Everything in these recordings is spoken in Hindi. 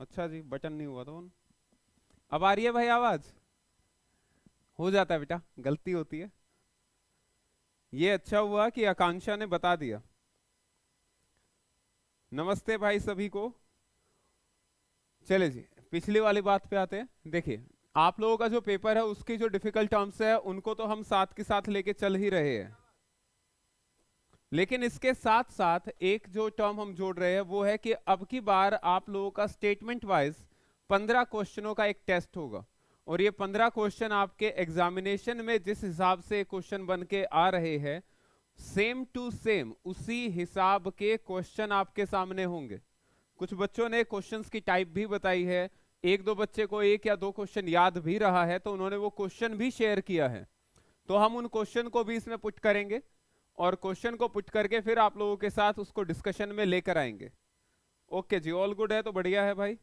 अच्छा जी, बटन नहीं हुआ तो अब आ रही है भाई आवाज? हो जाता है बेटा, गलती होती है। ये अच्छा हुआ कि आकांक्षा ने बता दिया। नमस्ते भाई सभी को। चले जी, पिछली वाली बात पे आते हैं। देखिए, आप लोगों का जो पेपर है उसकी जो डिफिकल्ट टर्म्स है उनको तो हम साथ के साथ लेके चल ही रहे हैं, लेकिन इसके साथ साथ एक जो टर्म हम जोड़ रहे हैं वो है कि अब की बार आप लोगों का स्टेटमेंट वाइज 15 क्वेश्चनों का एक टेस्ट होगा। और ये 15 क्वेश्चन आपके एग्जामिनेशन में जिस हिसाब से क्वेश्चन बन के आ रहे हैं, सेम टू सेम उसी हिसाब के क्वेश्चन आपके सामने होंगे। कुछ बच्चों ने क्वेश्चंस की टाइप भी बताई है, एक दो बच्चे को एक या दो क्वेश्चन याद भी रहा है तो उन्होंने वो क्वेश्चन भी शेयर किया है। तो हम उन क्वेश्चन को भी इसमें पुट करेंगे और क्वेश्चन को पुट करके फिर आप लोगों के साथ उसको डिस्कशन में लेकर आएंगे। ओके जी, ऑल गुड है तो बढ़िया है भाई।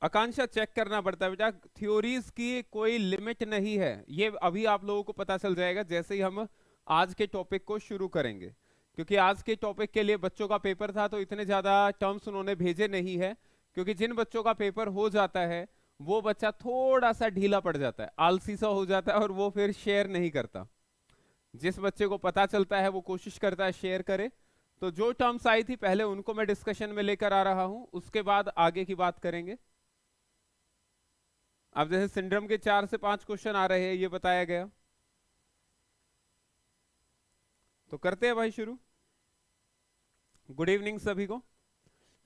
आकांक्षा, चेक करना पड़ता है बेटा, थ्योरीज की कोई लिमिट नहीं है, ये अभी आप लोगों को पता चल जाएगा जैसे ही हम आज के टॉपिक को शुरू करेंगे। क्योंकि आज के टॉपिक के लिए बच्चों का पेपर था तो इतने ज्यादा टर्म्स उन्होंने भेजे नहीं है। क्योंकि जिन बच्चों का पेपर हो जाता है वो बच्चा थोड़ा सा ढीला पड़ जाता है, आलसी सा हो जाता है और वो फिर शेयर नहीं करता। जिस बच्चे को पता चलता है वो कोशिश करता है शेयर करे। तो जो टर्म्स आई थी पहले उनको मैं डिस्कशन में लेकर आ रहा हूं, उसके बाद आगे की बात करेंगे। अब जैसे सिंड्रोम के 4 से 5 क्वेश्चन आ रहे हैं ये बताया गया, तो करते हैं भाई शुरू। गुड इवनिंग सभी को।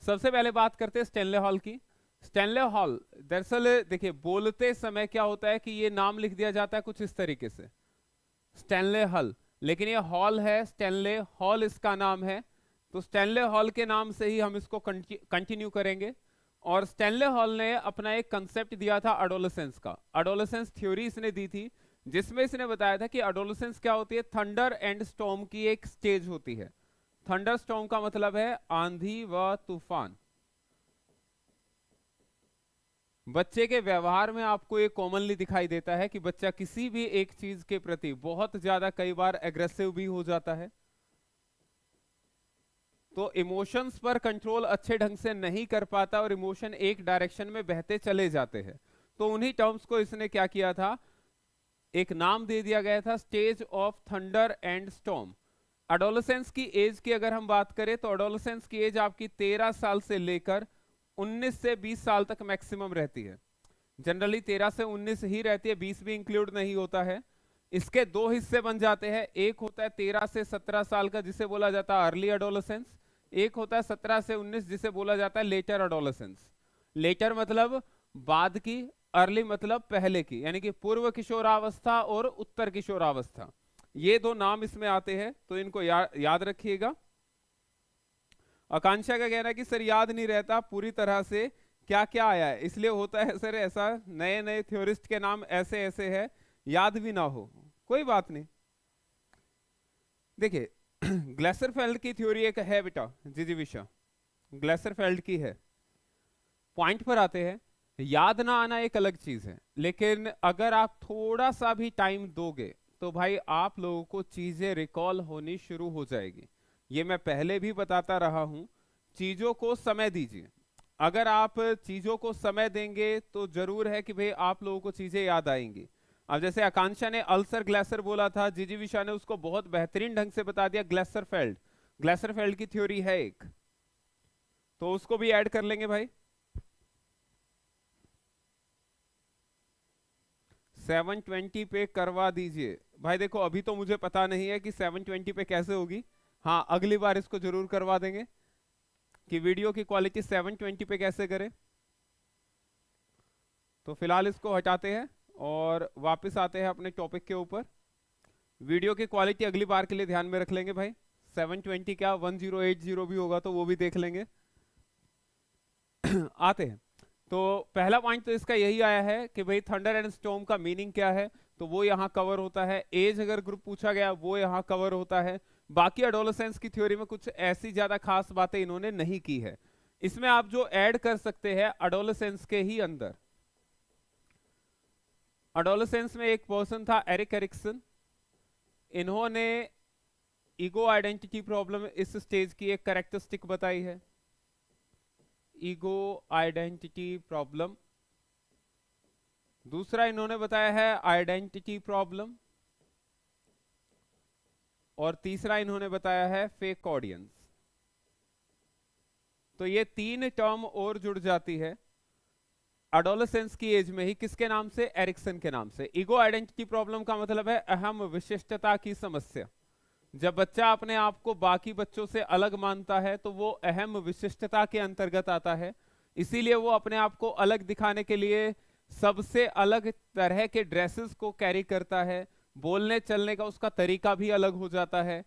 सबसे पहले बात करते हैं स्टैनले हॉल की। स्टैनले हॉल, दरअसल देखिए बोलते समय क्या होता है कि ये नाम लिख दिया जाता है कुछ इस तरीके से, स्टैनले हॉल, लेकिन ये हॉल है, स्टैनले हॉल इसका नाम है। तो स्टैनले हॉल के नाम से ही हम इसको कंटिन्यू करेंगे। और स्टैनले हॉल ने अपना एक कंसेप्ट दिया था अडोलेसेंस का, अडोलेसेंस थ्योरी इसने दी थी, जिसमें इसने बताया था कि अडोलेसेंस क्या होती है, थंडर एंड स्टॉर्म की एक स्टेज होती है। थंडर स्टॉर्म का मतलब है आंधी व तूफान। बच्चे के व्यवहार में आपको ये कॉमनली दिखाई देता है कि बच्चा किसी भी एक चीज के प्रति बहुत ज्यादा कई बार एग्रेसिव भी हो जाता है, तो इमोशंस पर कंट्रोल अच्छे ढंग से नहीं कर पाता और इमोशन एक डायरेक्शन में बहते चले जाते हैं। तो उन्हीं टर्म्स को इसने क्या किया था, एक नाम दे दिया गया था, stage of thunder and storm. Adolescence की एज की अगर हम बात करें तो अडोलेसेंस की एज आपकी 13 साल से लेकर 19 से 20 साल तक मैक्सिमम रहती है। जनरली 13 से 19 ही रहती है, 20 भी इंक्लूड नहीं होता है। इसके दो हिस्से बन जाते हैं, एक होता है 13 से 17 साल का जिसे बोला जाता है अर्ली अडोलेसेंस, एक होता है 17 से 19 जिसे बोला जाता है लेटर अडोलेसेंस। लेटर मतलब बाद की, अर्ली मतलब पहले की, यानी कि पूर्व किशोरावस्था और उत्तर किशोरावस्था, ये दो नाम इसमें आते हैं, तो इनको याद रखिएगा। आकांक्षा का कहना है कि सर याद नहीं रहता पूरी तरह से क्या क्या आया है, इसलिए होता है सर ऐसा, नए नए थ्योरिस्ट के नाम ऐसे ऐसे है, याद भी ना हो, कोई बात नहीं। देखिए ग्लेसरफेल्ड की थ्योरी एक है बेटा, जी जी विशा, ग्लेसरफेल्ड की है। पॉइंट पर आते हैं, याद ना आना एक अलग चीज है, लेकिन अगर आप थोड़ा सा भी टाइम दोगे तो भाई आप लोगों को चीजें रिकॉल होनी शुरू हो जाएगी। ये मैं पहले भी बताता रहा हूं, चीजों को समय दीजिए। अगर आप चीजों को समय देंगे तो जरूर है कि भाई आप लोगों को चीजें याद आएंगी। अब जैसे आकांक्षा ने अल्सर ग्लेसर बोला था, जीजी विशा ने उसको बहुत बेहतरीन ढंग से बता दिया, ग्लेसरफेल्ड, ग्लेसरफेल्ड की थ्योरी है एक, तो उसको भी ऐड कर लेंगे भाई। 720 पे करवा दीजिए भाई। देखो अभी तो मुझे पता नहीं है कि 720 पे कैसे होगी, हाँ अगली बार इसको जरूर करवा देंगे कि वीडियो की क्वालिटी 720 पे कैसे करें। तो फिलहाल इसको हटाते हैं और वापस आते हैं अपने टॉपिक के ऊपर। वीडियो की क्वालिटी अगली बार के लिए ध्यान में रख लेंगे भाई, 720 क्या 1080 भी होगा तो वो भी देख लेंगे। आते हैं, तो पहला पॉइंट तो इसका यही आया है कि भाई थंडर एंड स्टॉर्म का मीनिंग क्या है, तो वो यहाँ कवर होता है। एज अगर ग्रुप पूछा गया वो यहाँ कवर होता है। बाकी एडोलेसेंस की थ्योरी में कुछ ऐसी ज्यादा खास बातें इन्होंने नहीं की है। इसमें आप जो ऐड कर सकते हैं एडोलेसेंस के ही अंदर, एडोलेसेंस में एक पर्सन था एरिक एरिक्सन, इन्होंने ईगो आइडेंटिटी प्रॉब्लम इस स्टेज की एक कैरेक्टरिस्टिक बताई है, ईगो आइडेंटिटी प्रॉब्लम। दूसरा इन्होंने बताया है आइडेंटिटी प्रॉब्लम, और तीसरा इन्होंने बताया है फेक ऑडियंस। तो ये तीन टर्म और जुड़ जाती है एडोलेसेंस की एज में ही, किसके नाम से? एरिक्सन के नाम से। ईगो आइडेंटिटी प्रॉब्लम का मतलब है अहम विशिष्टता की समस्या। जब बच्चा अपने आप को बाकी बच्चों से अलग मानता है तो वो अहम विशिष्टता के अंतर्गत आता है, इसीलिए वो अपने आप को अलग दिखाने के लिए सबसे अलग तरह के ड्रेसेस को कैरी करता है, बोलने चलने का उसका तरीका भी अलग हो जाता है।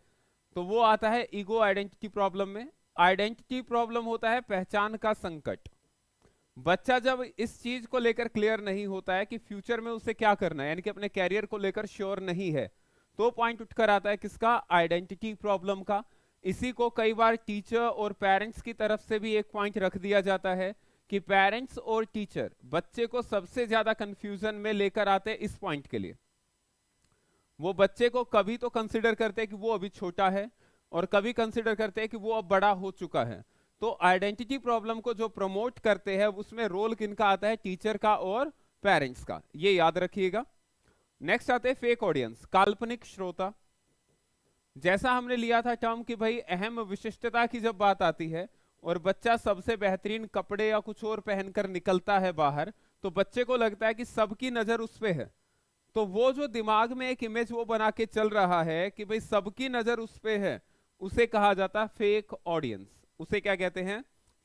तो वो आता है ईगो आइडेंटिटी प्रॉब्लम में। आइडेंटिटी प्रॉब्लम होता है पहचान का संकट। बच्चा जब इस चीज को लेकर क्लियर नहीं होता है कि फ्यूचर में उसे क्या करना है, यानी कि अपने कैरियर को लेकर श्योर नहीं है, तो पॉइंट उठकर आता है किसका? आइडेंटिटी प्रॉब्लम का। इसी को कई बार टीचर और पेरेंट्स की तरफ से भी एक पॉइंट रख दिया जाता है कि पेरेंट्स और टीचर बच्चे को सबसे ज्यादा कंफ्यूजन में लेकर आते हैं इस पॉइंट के लिए। वो बच्चे को कभी तो कंसिडर करते हैं कि वो अभी छोटा है, और कभी कंसिडर करते हैं कि वो अब बड़ा हो चुका है। तो आइडेंटिटी प्रॉब्लम को जो प्रमोट करते हैं उसमें रोल किनका आता है? टीचर का और पेरेंट्स का, ये याद रखिएगा। नेक्स्ट आते हैं फेक ऑडियंस, काल्पनिक श्रोता। जैसा हमने लिया था टर्म कि भाई अहम विशिष्टता की जब बात आती है और बच्चा सबसे बेहतरीन कपड़े या कुछ और पहनकर निकलता है बाहर, तो बच्चे को लगता है कि सबकी नजर उस पे है। तो वो जो दिमाग में एक इमेज वो बना के चल रहा है कि भाई सबकी नजर उस पे है, उसे कहा जाता है फेक ऑडियंस। उसे क्या कहते हैं?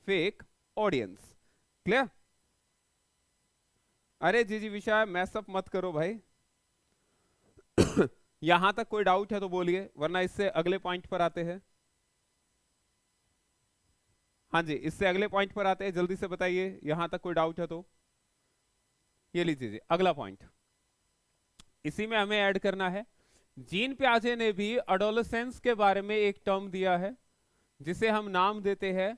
Fake audience. क्लियर? अरे जी विषय मैसअप मत करो भाई। यहां तक कोई डाउट है तो बोलिए, वरना इससे अगले पॉइंट पर आते हैं। हाँ जी, इससे अगले पॉइंट पर आते हैं, जल्दी से बताइए यहां तक कोई डाउट है तो। ये लीजिए अगला पॉइंट, इसी में हमें ऐड करना है। जीन प्याजे ने भी एडोलेसेंस के बारे में एक टर्म दिया है जिसे हम नाम देते हैं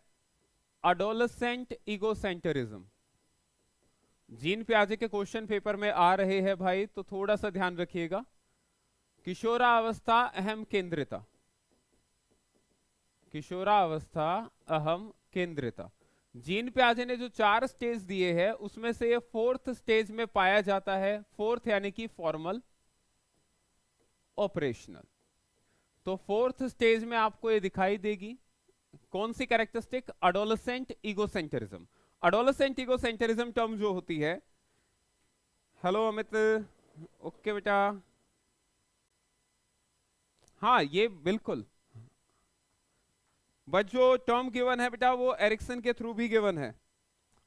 एडोलेसेंट इगोसेंटरिज्म। जीन प्याजे के क्वेश्चन पेपर में आ रहे हैं भाई, तो थोड़ा सा ध्यान रखिएगा। किशोरावस्था अहम केंद्रिता, किशोरावस्था अहम केंद्रिता। जीन प्याजे ने जो 4 स्टेज दिए हैं उसमें से ये 4th स्टेज में पाया जाता है। 4th यानी कि फॉर्मल ऑपरेशनल। तो 4th स्टेज में आपको ये दिखाई देगी कौन सी कैरेक्टरिस्टिक? एडोलेसेंट इगोसेंटरिज्म। एडोलेसेंट इगोसेंटरिज्म टर्म जो होती है, हेलो अमित, ओके बेटा, हाँ ये बिल्कुल, बट जो टर्म गिवन है बेटा वो एरिक्सन के थ्रू भी गिवन है,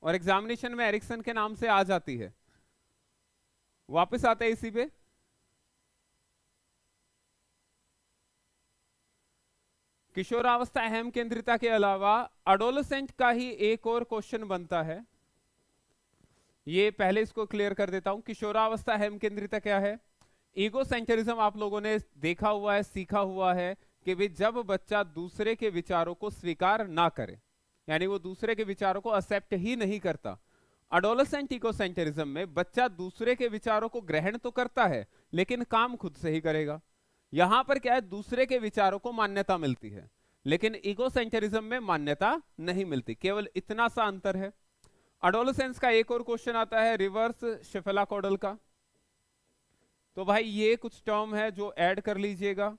और एग्जामिनेशन में एरिक्सन के नाम से आ जाती है। वापस आते हैं इसी पे। किशोरावस्था अहम केंद्रिता के अलावा एडोलेसेंट का ही एक और क्वेश्चन बनता है। ये पहले इसको क्लियर कर देता हूं। किशोरावस्था अहम केंद्रिता क्या है? ईगो सेंटरिज्म आप लोगों ने देखा हुआ है, सीखा हुआ है कि भी जब बच्चा दूसरे के विचारों को स्वीकार ना करे, यानी वो दूसरे के विचारों को एक्सेप्ट ही नहीं करता। एडोलेसेंट इगोसेंटरिज्म में बच्चा दूसरे के विचारों को ग्रहण तो करता है लेकिन काम खुद से ही करेगा। यहां पर क्या है? दूसरे के विचारों को मान्यता मिलती है, लेकिन इगोसेंटरिज्म में मान्यता नहीं मिलती। केवल इतना सा अंतर है। एडोलेसेंस का एक और क्वेश्चन आता है रिवर्स शेफेलाकोडल का। तो भाई ये कुछ टर्म है जो ऐड कर लीजिएगा।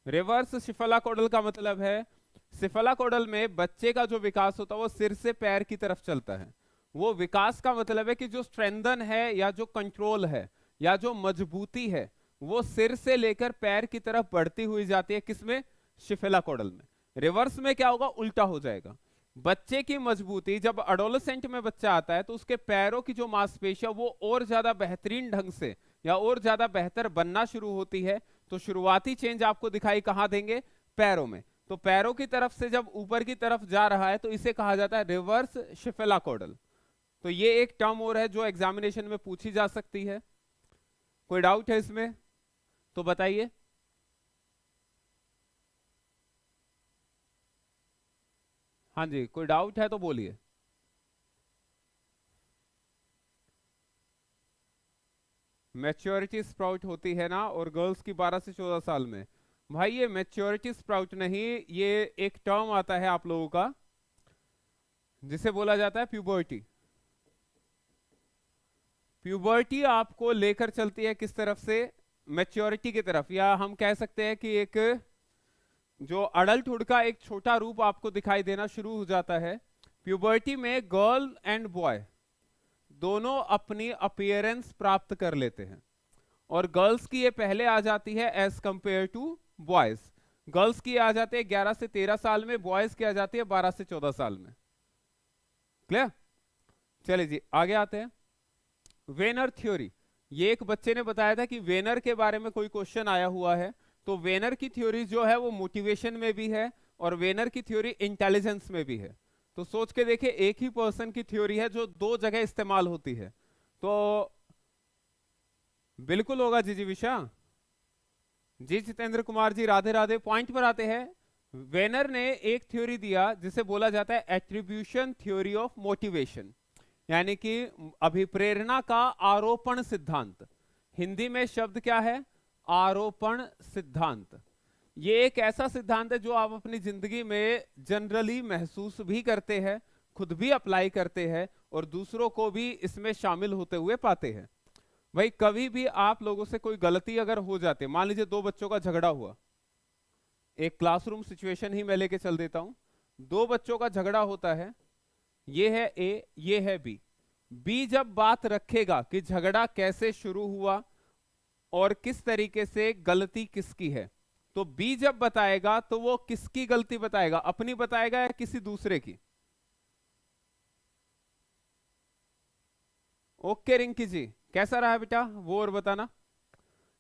रिवर्स शेफेलाकोडल का मतलब है शेफेलाकोडल में बच्चे का जो विकास होता है वो सिर से पैर की तरफ चलता है। वो विकास का मतलब है कि जो स्ट्रेंथन है या जो कंट्रोल है या जो मजबूती है वो सिर से लेकर पैर की तरफ बढ़ती हुई जाती है। किसमें? शेफेलाकोडल में। रिवर्स में क्या होगा? उल्टा हो जाएगा। बच्चे की मजबूती जब एडोलेसेंट में बच्चा आता है तो उसके पैरों की जो मांसपेशियां वो और ज्यादा बेहतरीन ढंग से या और ज्यादा बेहतर बनना शुरू होती है। तो शुरुआती चेंज आपको दिखाई कहां देंगे? पैरों में। तो पैरों की तरफ से जब ऊपर की तरफ जा रहा है तो इसे कहा जाता है रिवर्स शेफेलाकोडल। तो ये एक टर्म और है जो एग्जामिनेशन में पूछी जा सकती है। कोई डाउट है इसमें तो बताइए। हाँ जी, कोई डाउट है तो बोलिए। मैच्योरिटी स्प्राउट होती है ना, और गर्ल्स की 12 से 14 साल में। भाई ये मैच्योरिटी स्प्राउट नहीं, ये एक टर्म आता है आप लोगों का जिसे बोला जाता है प्यूबर्टी। प्यूबर्टी आपको लेकर चलती है किस तरफ से? मैच्योरिटी की तरफ, या हम कह सकते हैं कि एक जो अडल्टहुड का एक छोटा रूप आपको दिखाई देना शुरू हो जाता है। प्यूबर्टी में गर्ल एंड बॉय दोनों अपनी अपीयरेंस प्राप्त कर लेते हैं, और गर्ल्स की ये पहले आ जाती है as compare to boys. Girls की आ जाती है 11 से 13 साल में, बॉयज की आ जाती है 12 से 14 साल में। क्लियर? चलिए जी आगे आते हैं। वेनर थ्योरी, ये एक बच्चे ने बताया था कि वेनर के बारे में कोई क्वेश्चन आया हुआ है। तो वेनर की थ्योरी जो है वो मोटिवेशन में भी है और वेनर की थ्योरी इंटेलिजेंस में भी है। तो सोच के देखिए, एक ही पर्सन की थ्योरी है जो दो जगह इस्तेमाल होती है। तो बिल्कुल होगा जी विशा जी। जितेंद्र कुमार जी राधे राधे। पॉइंट पर आते हैं। वेनर ने एक थ्योरी दिया जिसे बोला जाता है एट्रीब्यूशन थ्योरी ऑफ मोटिवेशन, यानी कि अभिप्रेरणा का आरोपण सिद्धांत। हिंदी में शब्द क्या है? आरोपण सिद्धांत। ये एक ऐसा सिद्धांत है जो आप अपनी जिंदगी में जनरली महसूस भी करते हैं, खुद भी अप्लाई करते हैं और दूसरों को भी इसमें शामिल होते हुए पाते हैं। भाई कभी भी आप लोगों से कोई गलती अगर हो जाती है, मान लीजिए दो बच्चों का झगड़ा हुआ, एक क्लासरूम सिचुएशन ही मैं लेके चल देता हूं। दो बच्चों का झगड़ा होता है, ये है ए, ये है बी। बी जब बात रखेगा कि झगड़ा कैसे शुरू हुआ और किस तरीके से गलती किसकी है, तो बी जब बताएगा तो वो किसकी गलती बताएगा? अपनी बताएगा या किसी दूसरे की? ओके रिंकी जी, कैसा रहा बेटा वो और बताना।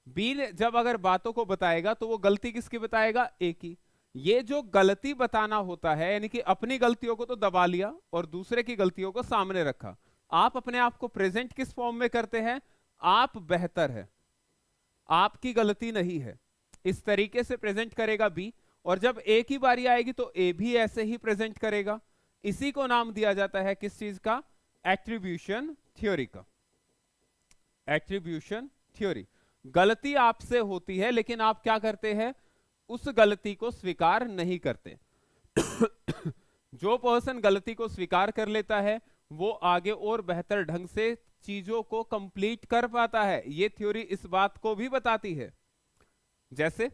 बी जब अगर बातों को बताएगा तो वो गलती किसकी बताएगा? ए की। ये जो गलती बताना होता है, यानी कि अपनी गलतियों को तो दबा लिया और दूसरे की गलतियों को सामने रखा। आप अपने आप को प्रेजेंट किस फॉर्म में करते हैं? आप बेहतर है, आपकी गलती नहीं है, इस तरीके से प्रेजेंट करेगा बी। और जब ए की बारी आएगी तो ए भी ऐसे ही प्रेजेंट करेगा। इसी को नाम दिया जाता है किस चीज का? एट्रीब्यूशन थ्योरी का। Attribution theory. गलती आपसे होती है लेकिन आप क्या करते हैं? उस गलती को स्वीकार नहीं करते। जो पर्सन गलती को स्वीकार कर लेता है वो आगे और बेहतर ढंग से चीजों को कंप्लीट कर पाता है। ये थ्योरी इस बात को भी बताती है। जैसे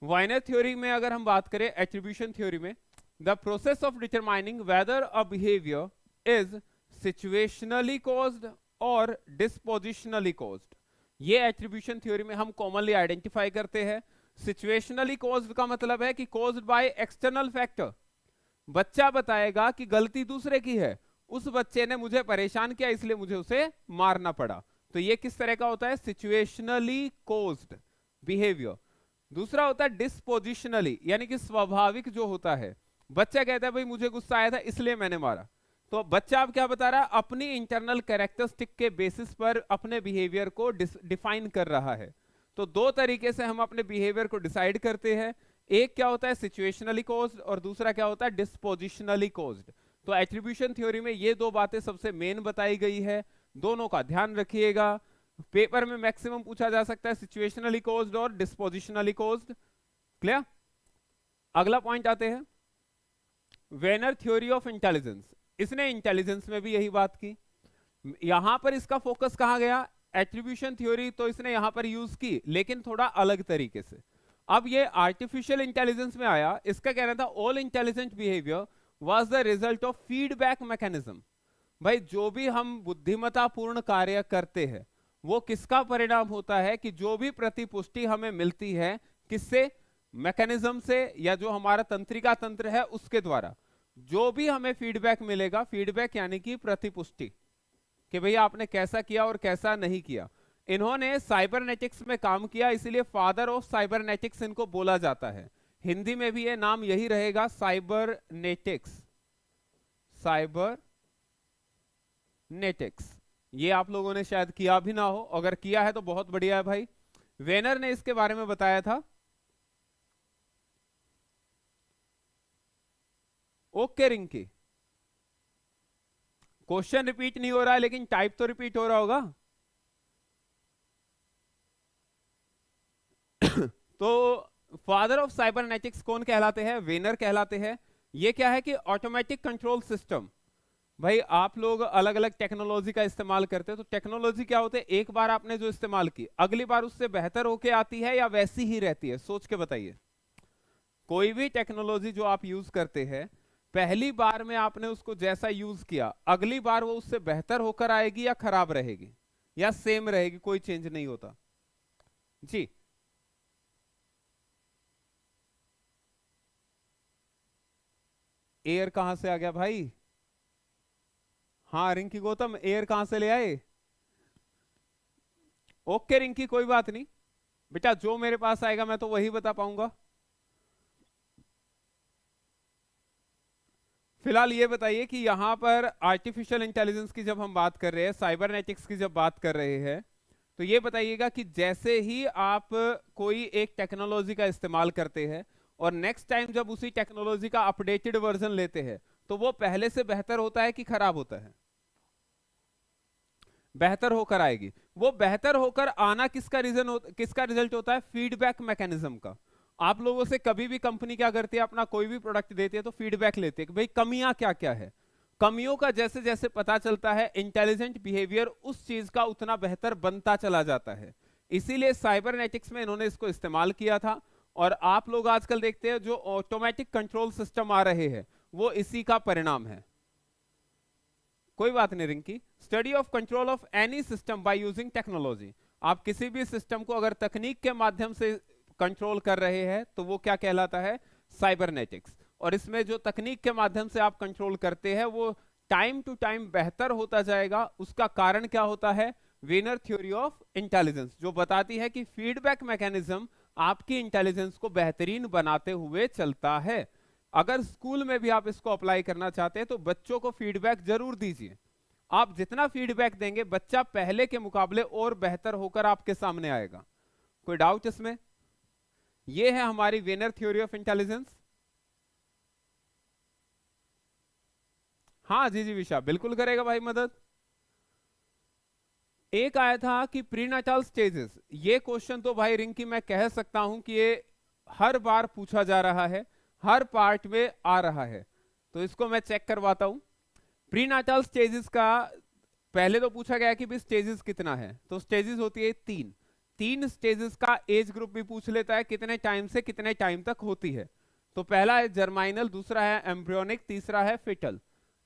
वाइनर थ्योरी में अगर हम बात करें, एट्रीब्यूशन थ्योरी में, the process of determining weather a behaviour is situationally caused और डिस्पोजिशनली कॉज्ड। ये एट्रीब्यूशन थ्योरी में हम कॉमनली आइडेंटिफाई करते हैं। सिचुएशनली कॉज्ड का मतलब है कि कॉज्ड बाय एक्सटर्नल फैक्टर। बच्चा बताएगा कि गलती दूसरे की है, उस बच्चे ने मुझे परेशान किया इसलिए मुझे उसे मारना पड़ा। तो ये किस तरह का होता है? Situationally caused behaviour. दूसरा होता है डिस्पोजिशनली, यानी कि स्वाभाविक जो होता है। बच्चा कहता है भाई मुझे गुस्सा आया था इसलिए मैंने मारा। तो बच्चा अब क्या बता रहा है? अपनी इंटरनल कैरेक्टरिस्टिक के बेसिस पर अपने बिहेवियर को डिफाइन कर रहा है। तो दो तरीके से हम अपने बिहेवियर को डिसाइड करते हैं। एक क्या होता है? सिचुएशनली कॉज्ड, और दूसरा क्या होता है? डिस्पोजिशनली कॉज्ड। तो एट्रीब्यूशन थ्योरी में ये दो बातें सबसे मेन बताई गई है, दोनों का ध्यान रखिएगा। पेपर में मैक्सिमम पूछा जा सकता है सिचुएशनली कॉज्ड और डिस्पोजिशनली कॉज्ड। क्लियर? अगला पॉइंट आते हैं, वेनर थ्योरी ऑफ इंटेलिजेंस। इसने इंटेलिजेंस में भी यही बात की। यहां पर इसका फोकस कहां गया? एट्रीब्यूशन थ्योरी तो इसने यहां पर यूज की लेकिन थोड़ा अलग तरीके से। अब ये आर्टिफिशियल इंटेलिजेंस में आया। इसका कहना था all intelligent behaviour was the result of feedback mechanism. भाई जो भी हम बुद्धिमत्ता पूर्ण कार्य करते हैं वो किसका परिणाम होता है? कि जो भी प्रतिपुष्टि हमें मिलती है, किससे? मैकेनिज्म से, या जो हमारा तंत्रिका तंत्र है उसके द्वारा। जो भी हमें फीडबैक मिलेगा, फीडबैक यानी कि प्रतिपुष्टि, कि भैया आपने कैसा किया और कैसा नहीं किया। इन्होंने साइबरनेटिक्स में काम किया, इसीलिए फादर ऑफ साइबरनेटिक्स इनको बोला जाता है। हिंदी में भी ये नाम यही रहेगा, साइबरनेटिक्स। साइबरनेटिक्स। ये आप लोगों ने शायद किया भी ना हो, अगर किया है तो बहुत बढ़िया है भाई। वेनर ने इसके बारे में बताया था। ओके रिंकी, क्वेश्चन रिपीट नहीं हो रहा है लेकिन टाइप तो रिपीट हो रहा होगा। तो फादर ऑफ साइबरनेटिक्स कौन कहलाते हैं? वेनर कहलाते हैं। ये क्या है कि ऑटोमेटिक कंट्रोल सिस्टम। भाई आप लोग अलग अलग टेक्नोलॉजी का इस्तेमाल करते हो, तो टेक्नोलॉजी क्या होते है, एक बार आपने जो इस्तेमाल की अगली बार उससे बेहतर होके आती है या वैसी ही रहती है? सोच के बताइए। कोई भी टेक्नोलॉजी जो आप यूज करते हैं, पहली बार में आपने उसको जैसा यूज किया, अगली बार वो उससे बेहतर होकर आएगी या खराब रहेगी या सेम रहेगी, कोई चेंज नहीं होता। जी एयर कहां से आ गया भाई? हाँ रिंकी गौतम, एयर कहां से ले आए? ओके रिंकी, कोई बात नहीं बेटा, जो मेरे पास आएगा मैं तो वही बता पाऊंगा। फिलहाल ये बताइए कि यहां पर आर्टिफिशियल इंटेलिजेंस की जब हम बात कर रहे हैं, साइबरनेटिक्स की जब बात कर रहे हैं, तो ये बताइएगा कि जैसे ही आप कोई एक टेक्नोलॉजी का इस्तेमाल करते हैं और नेक्स्ट टाइम जब उसी टेक्नोलॉजी का अपडेटेड वर्जन लेते हैं, तो वो पहले से बेहतर होता है कि खराब होता है? बेहतर होकर आएगी। वो बेहतर होकर आना किसका किसका रिजल्ट होता है? फीडबैक मैकेनिज्म का। आप लोगों से कभी भी कंपनी क्या करती है, अपना कोई भी प्रोडक्ट देती है तो फीडबैक लेते हैं कि भाई कमियां क्या क्या है। कमियों का जैसे जैसे पता चलता है, इंटेलिजेंट बिहेवियर उस चीज का उतना बेहतर बनता चला जाता है। इसीलिए साइबरनेटिक्स में इन्होंने इसको इस्तेमाल किया था। और आप लोग आजकल देखते हैं जो ऑटोमेटिक कंट्रोल सिस्टम आ रहे हैं, वो इसी का परिणाम है। कोई बात नहीं Rinki. Study of control of any system by using technology. आप किसी भी सिस्टम को अगर तकनीक के माध्यम से कंट्रोल कर रहे हैं तो वो क्या कहलाता है? साइबरनेटिक्स। और इसमें जो तकनीक के माध्यम से आप कंट्रोल करते हैं वो टाइम टू टाइम बेहतर होता जाएगा। उसका कारण क्या होता है? वेनर थ्योरी ऑफ इंटेलिजेंस, जो बताती है कि फीडबैक मैकेनिज्म आपकी इंटेलिजेंस को बेहतरीन बनाते हुए चलता है। अगर स्कूल में भी आप इसको अप्लाई करना चाहते हैं तो बच्चों को फीडबैक जरूर दीजिए। आप जितना फीडबैक देंगे, बच्चा पहले के मुकाबले और बेहतर होकर आपके सामने आएगा। कोई डाउट इसमें? यह है हमारी वेनर थ्योरी ऑफ इंटेलिजेंस। हाँ जी जी विशा, बिल्कुल करेगा भाई मदद। एक आया था कि प्रीनाटाल स्टेजेस, ये क्वेश्चन तो भाई रिंकी मैं कह सकता हूं कि ये हर बार पूछा जा रहा है, हर पार्ट में आ रहा है, तो इसको मैं चेक करवाता हूं। प्रीनाटाल स्टेजेस का पहले तो पूछा गया कि भी स्टेजेस कितना है, तो स्टेजेस होती है तीन स्टेजेस का एज ग्रुप भी पूछ लेता है, कितने टाइम से कितने टाइम तक होती है। तो पहला है जर्माइनल, दूसरा है एम्ब्रियोनिक, तीसरा है फिटल।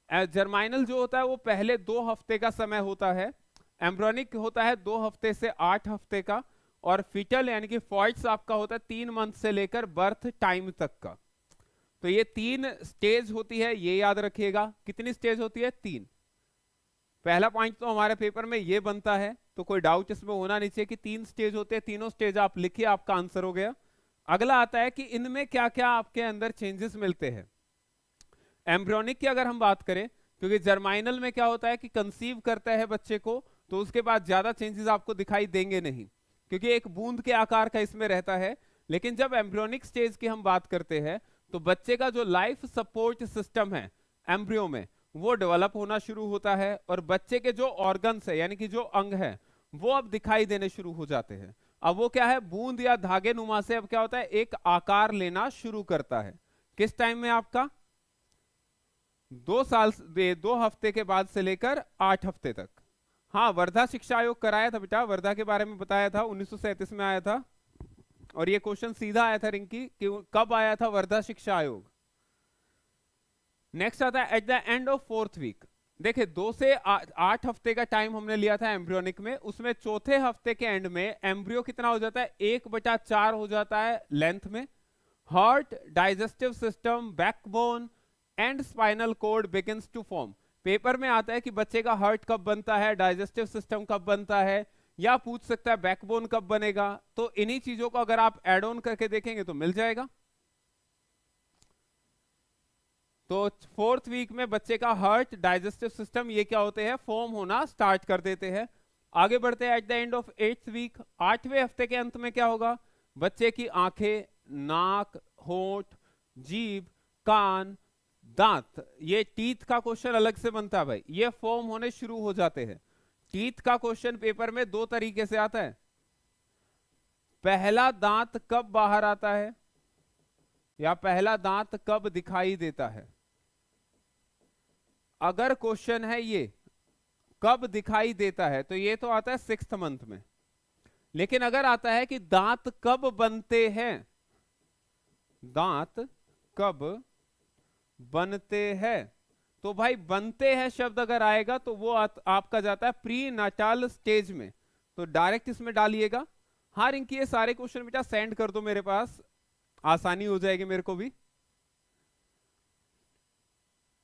जर्माइनल जो होता है वो पहले 2 हफ्ते का समय होता है, एम्ब्रियोनिक होता है 2 हफ्ते से 8 हफ्ते का, और फिटल यानी कि फॉइट्स आपका होता है 3 मंथ से लेकर बर्थ टाइम तक का। तो ये 3 स्टेज होती है, ये याद रखिएगा। कितनी स्टेज होती है? 3। पहला पॉइंट तो हमारे पेपर में ये बनता है, तो कोई डाउट इसमें होना नहीं चाहिए कि 3 स्टेज होते हैं। तीनों स्टेज आप लिखिए, आपका आंसर हो गया। अगला आता है कि इनमें क्या क्या आपके अंदर चेंजेस मिलते हैं। एम्ब्रियोनिक की अगर हम बात करें, क्योंकि जर्माइनल में क्या होता है कि कंसीव करता है बच्चे को, तो उसके बाद ज्यादा चेंजेस आपको दिखाई देंगे नहीं, क्योंकि एक बूंद के आकार का इसमें रहता है। लेकिन जब एम्ब्रियोनिक स्टेज की हम बात करते हैं तो बच्चे का जो लाइफ सपोर्ट सिस्टम है एम्ब्रियो में, वो डेवलप होना शुरू होता है, और बच्चे के जो ऑर्गन्स है यानी कि जो अंग है वो अब दिखाई देने शुरू हो जाते हैं। अब वो क्या है, बूंद या धागे नुमा से अब क्या होता है, एक आकार लेना शुरू करता है। किस टाइम में? आपका 2 हफ्ते के बाद से लेकर 8 हफ्ते तक। हाँ, वर्धा शिक्षा आयोग कराया था बेटा, वर्धा के बारे में बताया था, 1937 में आया था। और ये क्वेश्चन सीधा आया था रिंकी कि कब आया था वर्धा शिक्षा आयोग। नेक्स्ट आता है at the end of 4th week. देखिए 2 से 8 हफ्ते का टाइम हमने लिया था एम्ब्रियोनिक में, उसमें चौथे हफ्ते के एंड में एम्ब्रियो कितना हो जाता है? 1/4 हो जाता है लेंथ में। Heart, digestive system, backbone and spinal cord begins to form. Paper में आता है कि बच्चे का हार्ट कब बनता है, डाइजेस्टिव सिस्टम कब बनता है, या पूछ सकता है बैकबोन कब बनेगा। तो इन्हीं चीजों को अगर आप एड ऑन करके देखेंगे तो मिल जाएगा। तो 4th वीक में बच्चे का हार्ट, डाइजेस्टिव सिस्टम ये क्या होते हैं, फॉर्म होना स्टार्ट कर देते हैं। आगे बढ़ते हैं at the end of 8th week. 8वें हफ्ते के अंत में क्या होगा? बच्चे की आंखें, नाक, होंठ, जीभ, कान, दांत, ये टीथ का क्वेश्चन अलग से बनता है भाई, ये फॉर्म होने शुरू हो जाते हैं। टीथ का क्वेश्चन पेपर में 2 तरीके से आता है। पहला दांत कब बाहर आता है या पहला दांत कब दिखाई देता है? अगर क्वेश्चन है ये कब दिखाई देता है तो ये तो आता है 6th मंथ में। लेकिन अगर आता है कि दांत कब बनते हैं, दांत कब बनते हैं, तो भाई बनते हैं शब्द अगर आएगा तो वो आपका जाता है प्री नाटाल स्टेज में, तो डायरेक्ट इसमें डालिएगा। हाँ रिंकी, ये सारे क्वेश्चन बेटा सेंड कर दो मेरे पास, आसानी हो जाएगी मेरे को भी।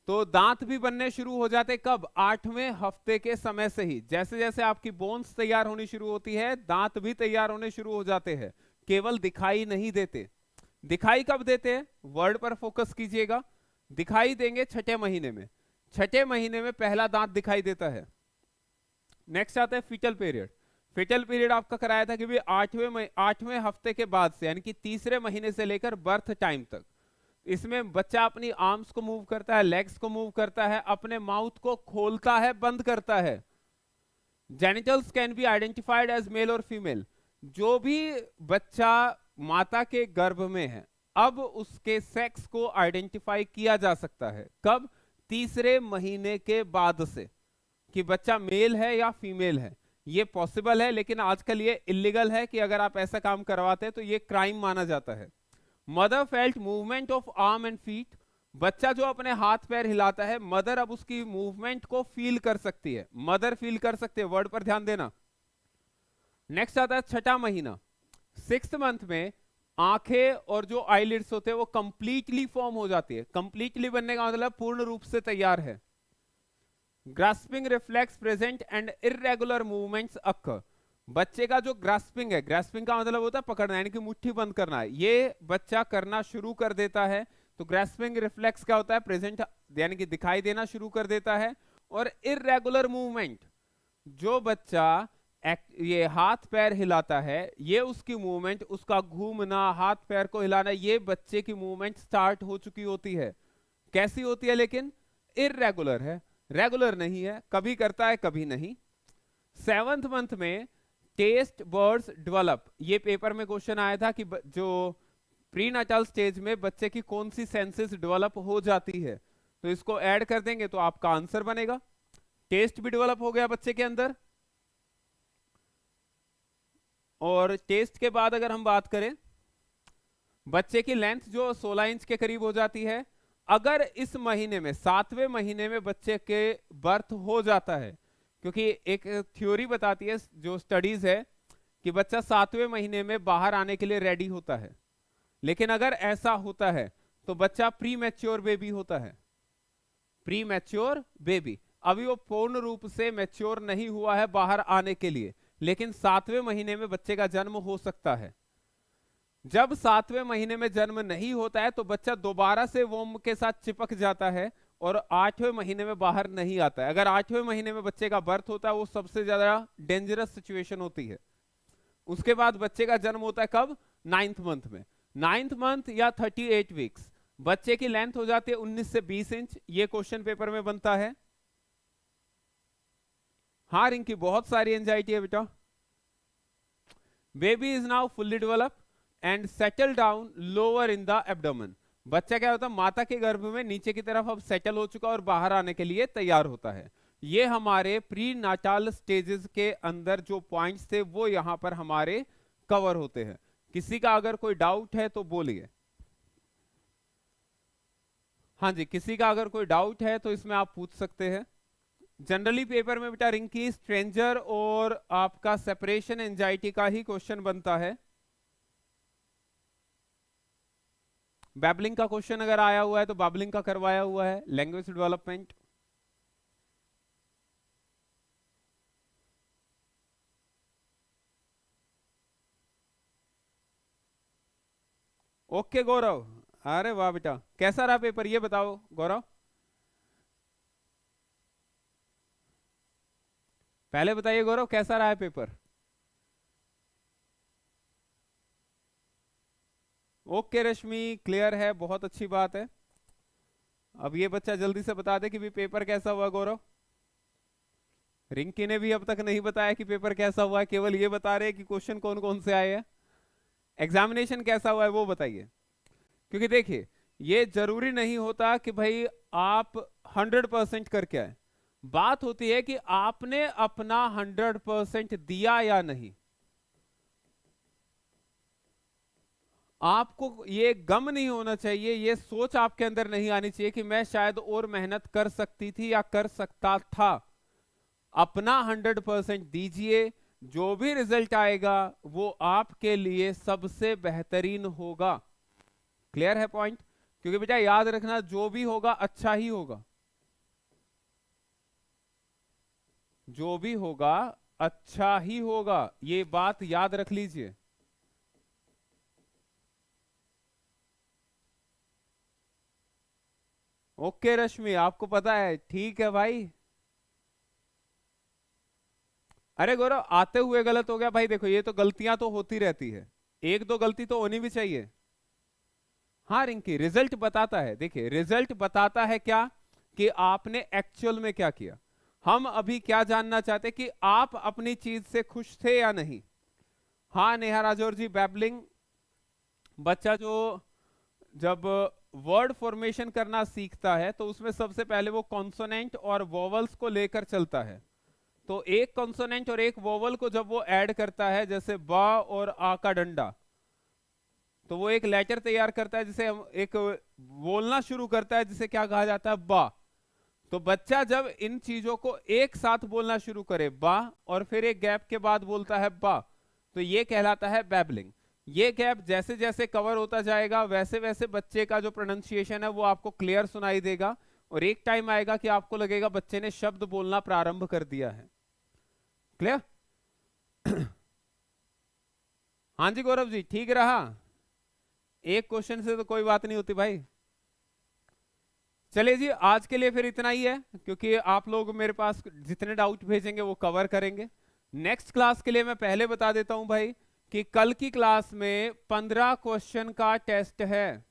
तो दांत भी बनने शुरू हो जाते कब? 8वें हफ्ते के समय से ही। जैसे जैसे आपकी बोन्स तैयार होनी शुरू होती है, दांत भी तैयार होने शुरू हो जाते हैं, केवल दिखाई नहीं देते। दिखाई कब देते हैं? वर्ड पर फोकस कीजिएगा। दिखाई देंगे 6ठे महीने में। 6ठे महीने में पहला दांत दिखाई देता है। नेक्स्ट आता है फीटल पीरियड। फीटल पीरियड आपका कराया था कि भी 8वें हफ्ते के बाद से, यानी कि 3रे महीने से लेकर बर्थ टाइम तक। इसमें बच्चा अपनी आर्म्स को मूव करता है, लेग्स को मूव करता है, अपने माउथ को खोलता है, बंद करता है। Genitals can be identified as male और फीमेल। जो भी बच्चा माता के गर्भ में है, अब उसके सेक्स को आइडेंटिफाई किया जा सकता है। कब? 3रे महीने के बाद से, कि बच्चा मेल है या फीमेल है। ये पॉसिबल है, लेकिन आजकल ये इलीगल है कि अगर आप ऐसा काम करवाते हैं तो ये क्राइम माना जाता है। Mother felt movement of arm and feet. बच्चा जो अपने हाथ पैर हिलाता है, मदर अब उसकी मूवमेंट को फील कर सकती है। मदर फील कर सकते हैं, वर्ड पर ध्यान देना। नेक्स्ट आता है 6ठा महीना। 6th मंथ में आंखें और जो आईलिड्स होते हैं वो कंप्लीटली फॉर्म हो जाती है। कंप्लीटली बनने का मतलब पूर्ण रूप से तैयार है। Grasping reflex present and irregular movements occur. बच्चे का जो ग्रास्पिंग है, ग्रास्पिंग का मतलब होता है पकड़ना, यानी कि मुट्ठी बंद करना है, ये बच्चा करना शुरू कर देता है। तो ग्रास्पिंग रिफ्लेक्स क्या होता है? प्रेजेंट, यानी कि दिखाई देना शुरू कर देता है। और इर्रेगुलर मूवमेंट, जो बच्चा ये हाथ पैर हिलाता है, ये उसकी मूवमेंट, उसका घूमना, हाथ पैर को हिलाना, ये बच्चे की मूवमेंट स्टार्ट हो चुकी होती है। कैसी होती है? लेकिन इर्रेगुलर है, रेगुलर नहीं है, कभी करता है कभी नहीं। 7th मंथ में टेस्ट बर्ड्स डेवलप। ये पेपर में क्वेश्चन आया था कि जो प्रीनाटाल स्टेज में बच्चे की कौन सी सेंसेस डेवलप हो जाती है, तो इसको ऐड कर देंगे तो आपका आंसर बनेगा। टेस्ट भी डेवलप हो गया बच्चे के अंदर। और टेस्ट के बाद अगर हम बात करें, बच्चे की लेंथ जो 16 इंच के करीब हो जाती है। अगर इस महीने में 7वें महीने में बच्चे के बर्थ हो जाता है, क्योंकि एक थ्योरी बताती है, जो स्टडीज है, कि बच्चा 7वें महीने में बाहर आने के लिए रेडी होता है। लेकिन अगर ऐसा होता है तो बच्चा प्री मैच्योर बेबी होता है। प्री मैच्योर बेबी, अभी वो पूर्ण रूप से मैच्योर नहीं हुआ है बाहर आने के लिए, लेकिन 7वें महीने में बच्चे का जन्म हो सकता है। जब 7वें महीने में जन्म नहीं होता है तो बच्चा दोबारा से वोम के साथ चिपक जाता है और 8वें महीने में बाहर नहीं आता है। अगर 8वें महीने में बच्चे का बर्थ होता है, वो सबसे ज्यादा डेंजरस सिचुएशन होती है। उसके बाद बच्चे का जन्म होता है कब? 9th मंथ में। 9th मंथ या 38 वीक्स। बच्चे की लेंथ हो जाती है 19 से 20 इंच। ये क्वेश्चन पेपर में बनता है। हाँ रिंकी, बहुत सारी एंजाइटी है बेटा। Baby is now fully develop and settle down lower in the abdomen. बच्चा क्या होता है? माता के गर्भ में नीचे की तरफ अब सेटल हो चुका और बाहर आने के लिए तैयार होता है। ये हमारे प्री नाटाल स्टेजेस के अंदर जो पॉइंट्स थे वो यहां पर हमारे कवर होते हैं। किसी का अगर कोई डाउट है तो बोलिए। हाँ जी, किसी का अगर कोई डाउट है तो इसमें आप पूछ सकते हैं। जनरली पेपर में बेटा रिंकी स्ट्रेंजर और आपका सेपरेशन एंजाइटी का ही क्वेश्चन बनता है। बैबलिंग का क्वेश्चन अगर आया हुआ है तो बैबलिंग का करवाया हुआ है। लैंग्वेज डेवलपमेंट, ओके गौरव, अरे वाह बेटा, कैसा रहा पेपर ये बताओ गौरव। पहले बताइए गौरव, कैसा रहा है पेपर? ओके रश्मि, क्लियर है, बहुत अच्छी बात है। अब ये बच्चा जल्दी से बता दे कि भी पेपर कैसा हुआ गौरव। रिंकी ने भी अब तक नहीं बताया कि पेपर कैसा हुआ है, केवल ये बता रहे कि क्वेश्चन कौन कौन से आए हैं। एग्जामिनेशन कैसा हुआ है वो बताइए। क्योंकि देखिए ये जरूरी नहीं होता कि भाई आप 100% करके आए, बात होती है कि आपने अपना 100% दिया या नहीं। आपको ये गम नहीं होना चाहिए, ये सोच आपके अंदर नहीं आनी चाहिए कि मैं शायद और मेहनत कर सकती थी या कर सकता था। अपना 100% दीजिए, जो भी रिजल्ट आएगा वो आपके लिए सबसे बेहतरीन होगा। क्लियर है पॉइंट? क्योंकि बेटा याद रखना, जो भी होगा अच्छा ही होगा, जो भी होगा अच्छा ही होगा, ये बात याद रख लीजिए। ओके रश्मि, आपको पता है, ठीक है भाई। अरे गौरव, आते हुए गलत हो गया भाई, देखो ये तो गलतियां तो होती रहती है, एक दो गलती तो होनी भी चाहिए। हाँ रिंकी, रिजल्ट बताता है, देखिए रिजल्ट बताता है क्या, कि आपने एक्चुअल में क्या किया। हम अभी क्या जानना चाहते कि आप अपनी चीज से खुश थे या नहीं। हाँ नेहा राजौर जी, बैबलिंग, बच्चा जो जब वर्ड फॉर्मेशन करना सीखता है तो उसमें सबसे पहले वो कॉन्सोनेंट और वोवल्स को लेकर चलता है। तो एक कॉन्सोनेंट और एक वोवल को जब वो ऐड करता है, जैसे बा और आ का डंडा, तो वो एक लेटर तैयार करता है, जिसे एक बोलना शुरू करता है, जिसे क्या कहा जाता है, बा। तो बच्चा जब इन चीजों को एक साथ बोलना शुरू करे, बा, और फिर एक गैप के बाद बोलता है बा, तो ये कहलाता है बैबलिंग। ये गैप जैसे जैसे कवर होता जाएगा वैसे वैसे बच्चे का जो प्रोनाउंसिएशन है वो आपको क्लियर सुनाई देगा, और एक टाइम आएगा कि आपको लगेगा बच्चे ने शब्द बोलना प्रारंभ कर दिया है। क्लियर? हाँ जी गौरव जी, ठीक रहा? एक क्वेश्चन से तो कोई बात नहीं होती भाई। चलिए जी, आज के लिए फिर इतना ही है, क्योंकि आप लोग मेरे पास जितने डाउट भेजेंगे वो कवर करेंगे। नेक्स्ट क्लास के लिए मैं पहले बता देता हूं भाई कि कल की क्लास में 15 क्वेश्चन का टेस्ट है,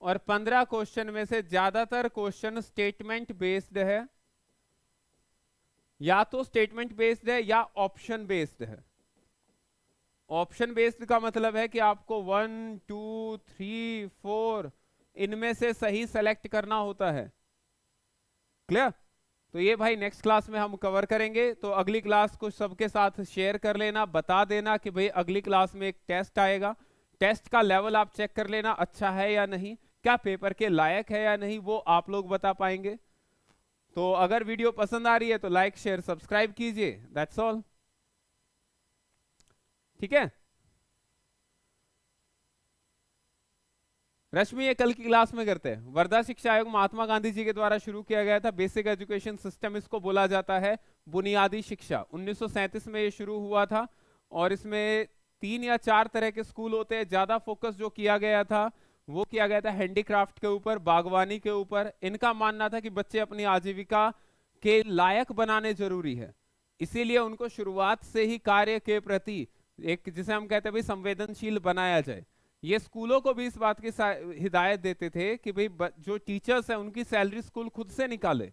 और 15 क्वेश्चन में से ज्यादातर क्वेश्चन स्टेटमेंट बेस्ड है, या तो स्टेटमेंट बेस्ड है या ऑप्शन बेस्ड है। ऑप्शन बेस्ड का मतलब है कि आपको 1 2 3 4 इनमें से सही सेलेक्ट करना होता है। क्लियर? तो ये भाई नेक्स्ट क्लास में हम कवर करेंगे, तो अगली क्लास को सबके साथ शेयर कर लेना, बता देना कि भाई अगली क्लास में एक टेस्ट आएगा, टेस्ट का लेवल आप चेक कर लेना अच्छा है या नहीं, क्या पेपर के लायक है या नहीं, वो आप लोग बता पाएंगे। तो अगर वीडियो पसंद आ रही है तो लाइक शेयर सब्सक्राइब कीजिए, दैट्स ऑल। ठीक है रश्मि, ये कल की क्लास में करते हैं। वर्धा शिक्षा आयोग महात्मा गांधी जी के द्वारा शुरू किया गया था, बेसिक एजुकेशन सिस्टम इसको बोला जाता है, बुनियादी शिक्षा। 1937 में ये शुरू हुआ था, और इसमें 3 या 4 तरह के स्कूल होते हैं। ज्यादा फोकस जो किया गया था वो किया गया था हैंडीक्राफ्ट के ऊपर, बागवानी के ऊपर। इनका मानना था कि बच्चे अपनी आजीविका के लायक बनाने जरूरी है, इसीलिए उनको शुरुआत से ही कार्य के प्रति एक, जिसे हम कहते हैं भाई, संवेदनशील बनाया जाए। ये स्कूलों को भी इस बात की हिदायत देते थे कि भाई जो टीचर्स हैं उनकी सैलरी स्कूल खुद से निकाले,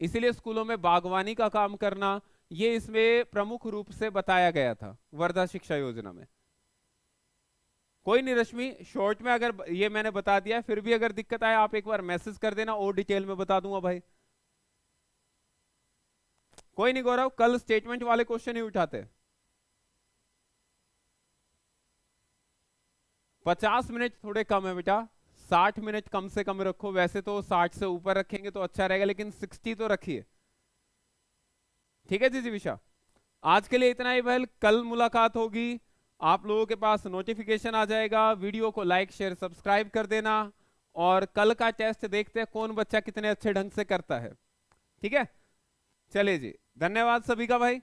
इसीलिए स्कूलों में बागवानी का काम करना ये इसमें प्रमुख रूप से बताया गया था वर्धा शिक्षा योजना में। कोई नहीं रश्मि, शॉर्ट में अगर ये मैंने बता दिया, फिर भी अगर दिक्कत आए आप एक बार मैसेज कर देना, और डिटेल में बता दूंगा भाई। कोई नहीं गौरव, कल स्टेटमेंट वाले क्वेश्चन ही उठाते। 50 मिनट थोड़े कम है बेटा, 60 मिनट कम से कम रखो। वैसे तो 60 से ऊपर रखेंगे तो अच्छा रहेगा, लेकिन 60 तो रखिए। ठीक है जी विशा, आज के लिए इतना ही भाई, कल मुलाकात होगी, आप लोगों के पास नोटिफिकेशन आ जाएगा। वीडियो को लाइक शेयर सब्सक्राइब कर देना, और कल का टेस्ट देखते हैं कौन बच्चा कितने अच्छे ढंग से करता है। ठीक है, चलिए जी, धन्यवाद सभी का भाई।